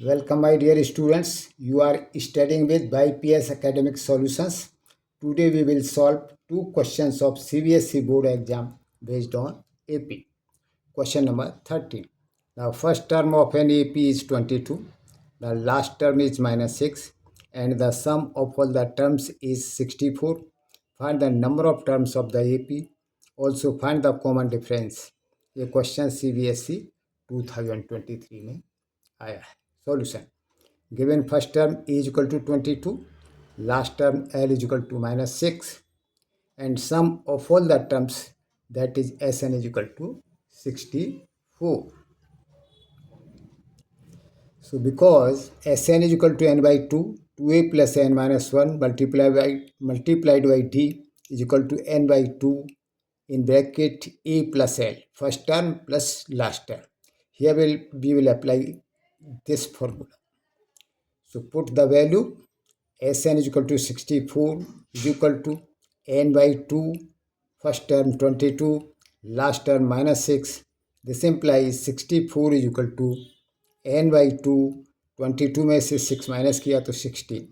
Welcome, my dear students. You are studying with BYPS Academic Solutions. Today we will solve two questions of CBSE board exam based on AP. Question number 13. The first term of an AP is 22. The last term is -6. And the sum of all the terms is 64. Find the number of terms of the AP. Also find the common difference. ये question CBSE 2023 में आया है. Solution. Given first term A is equal to 22, last term L is equal to -6, and sum of all the terms, that is Sn, is equal to 64. So because Sn is equal to n by 2, 2a plus n minus 1 multiplied by d is equal to n by 2 in bracket a plus l, first term plus last term. Here we will apply this formula. So put the value Sn is equal to 64 is equal to n by 2, first term 22, last term -6. This implies 64 is equal to n by 2, 22 में से 6 minus किया तो 16.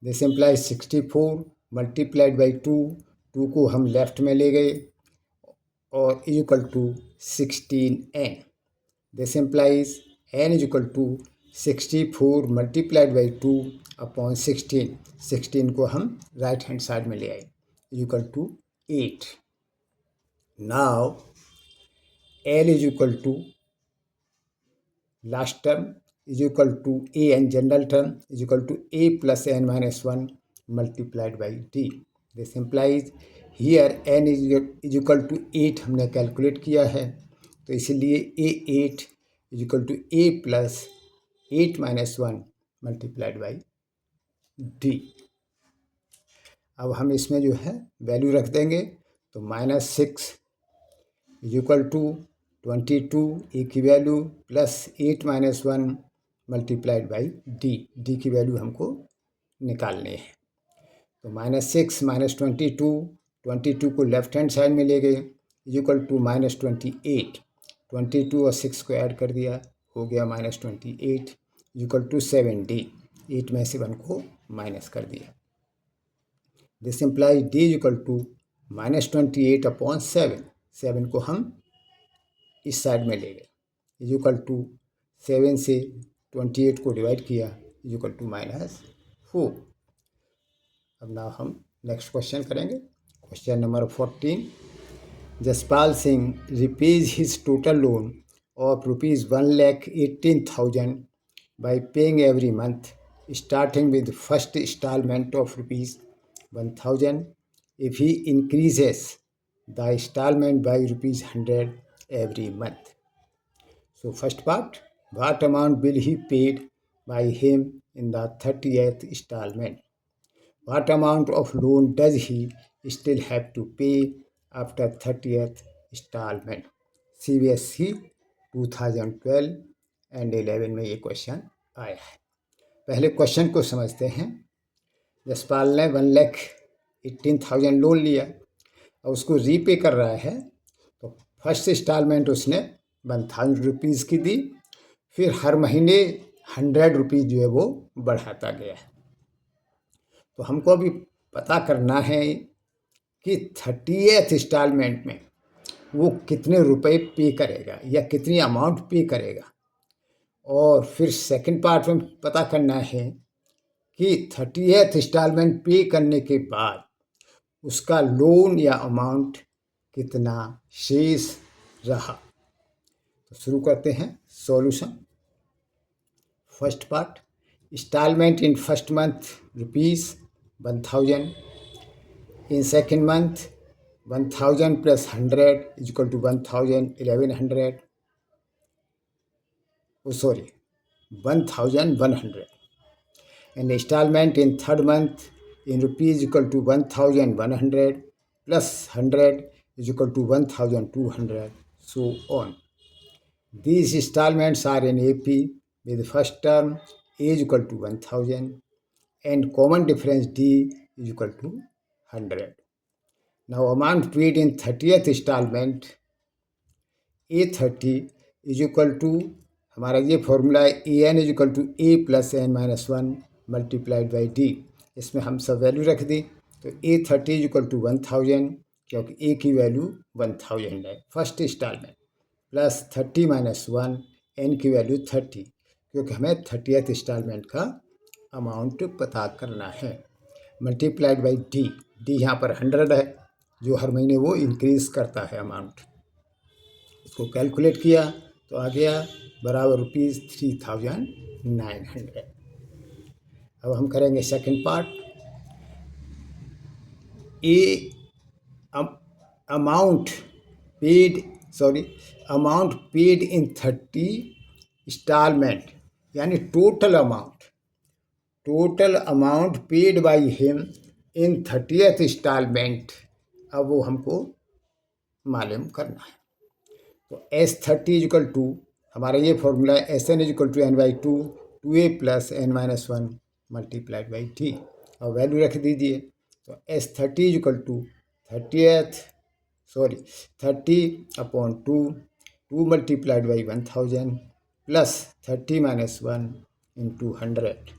This implies 64 multiplied by 2, 2 को हम left में ले गए और is equal to 16n. This implies n is equal to 64 multiplied by 2 upon 16. 16 को हम राइट हैंड साइड में ले आए, is equal to 8. Now l is equal to last term is equal to a, and general term is equal to a plus n minus 1 multiplied by d. This implies here n is equal to 8 हमने calculate किया है, तो इसलिए a8 is equal to a plus 8 minus 1 multiplied by d. अब हम इसमें जो है वैल्यू रख देंगे, तो -6 is equal to 22 ए की value plus 8 minus 1 multiplied by D. D की वैल्यू हमको निकालनी है. तो -6 माइनस 22 को लेफ्ट हैंड साइड में ले गए, इज इक्वल टू -28. 22 और 6 को ऐड कर दिया, हो गया -28 इज इक्वल टू 7d. 8 में से 1 को माइनस कर दिया. This implies d is equal to -28 upon 7. 7 को हम इस साइड में ले गए, इज इक्वल टू 7 से 28 को डिवाइड किया, इज इक्वल टू -4. अब ना हम नेक्स्ट क्वेश्चन करेंगे. Question number 14. Jaspal Singh repays his total loan of ₹1,18,000 by paying every month starting with first instalment of ₹1,000 if he increases the instalment by ₹100 every month. So first part, what amount will he paid by him in the 30th installment? What amount of loan does he still have to pay after 30th installment? CBSE 2012 and 11 में ये question आया है. पहले question को समझते हैं. जसपाल ने 1,18,000 loan लिया और उसको रीपे कर रहा है. फर्स्ट इंस्टॉलमेंट उसने 1,000 रुपीज़ की दी, फिर हर महीने 100 रुपीज़ जो है वो बढ़ाता गया है. तो हमको अभी पता करना है कि 30th इंस्टॉलमेंट में वो कितने रुपए पे करेगा या कितनी अमाउंट पे करेगा. और फिर सेकंड पार्ट में पता करना है कि 30th इंस्टॉलमेंट पे करने के बाद उसका लोन या अमाउंट कितना शेष रहा. तो शुरू करते हैं solution. First part, instalment in first month ₹1,000, in second month 1,000 plus 100 is equal to 1,000, 1,100. Sorry 1,100. And instalment in third month in rupees equal to 1,100 plus 100 is equal to 1,200, so on. These installments are in AP with first term A is equal to 1,000 and common difference D is equal to 100. Now amount paid in 30th installment A30 is equal to हमारा ये formula है A N is equal to A plus N minus one multiplied by D. इसमें हम सब value रख दी तो A30 is equal to 1000 क्योंकि ए की वैल्यू 1000 है first instalment, plus 30 minus one n की वैल्यू 30 क्योंकि हमें 30th इंस्टॉलमेंट का अमाउंट पता करना है, मल्टीप्लाइड बाई डी। डी यहाँ पर 100 है जो हर महीने वो इंक्रीज़ करता है अमाउंट। इसको कैलकुलेट किया तो आ गया बराबर ₹3900। अब हम करेंगे second part. A amount paid in 30 instalment, यानी total amount paid by him in 30th instalment. अब वो हमको मालूम करना है। तो S30 इक्वल टू हमारा ये फॉर्मूला है SN equal to N/2 2A plus N minus one multiplied by T। और वैल्यू रख दीजिए तो S30 equal to 30/2 2 multiplied by 1000 plus 30 minus one into 100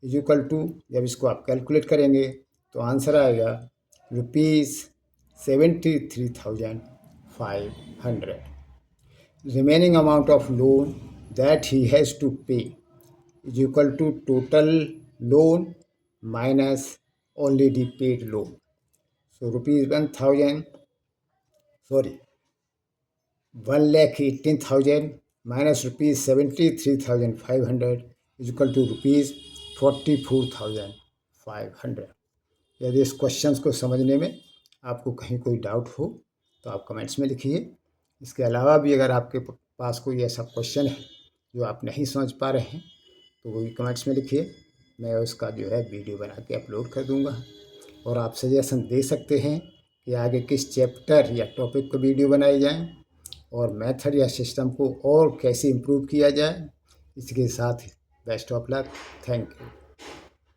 is equal to, जब इसको आप कैलकुलेट करेंगे तो आंसर आएगा ₹73,500। Remaining amount of loan that he has to pay is equal to total loan minus already paid loan. So ₹1,18,000 minus ₹73,500 is equal to ₹44,500। यदि इस questions को समझने में आपको कहीं कोई डाउट हो तो आप कमेंट्स में लिखिए। इसके अलावा भी अगर आपके पास कोई ऐसा क्वेश्चन है जो आप नहीं समझ पा रहे हैं तो वो भी कमेंट्स में लिखिए, मैं उसका जो है वीडियो बना के अपलोड कर दूंगा। और आप सजेशन दे सकते हैं कि आगे किस चैप्टर या टॉपिक को वीडियो बनाई जाए और मेथड या सिस्टम को और कैसे इम्प्रूव किया जाए। इसके साथ best of luck, thank you.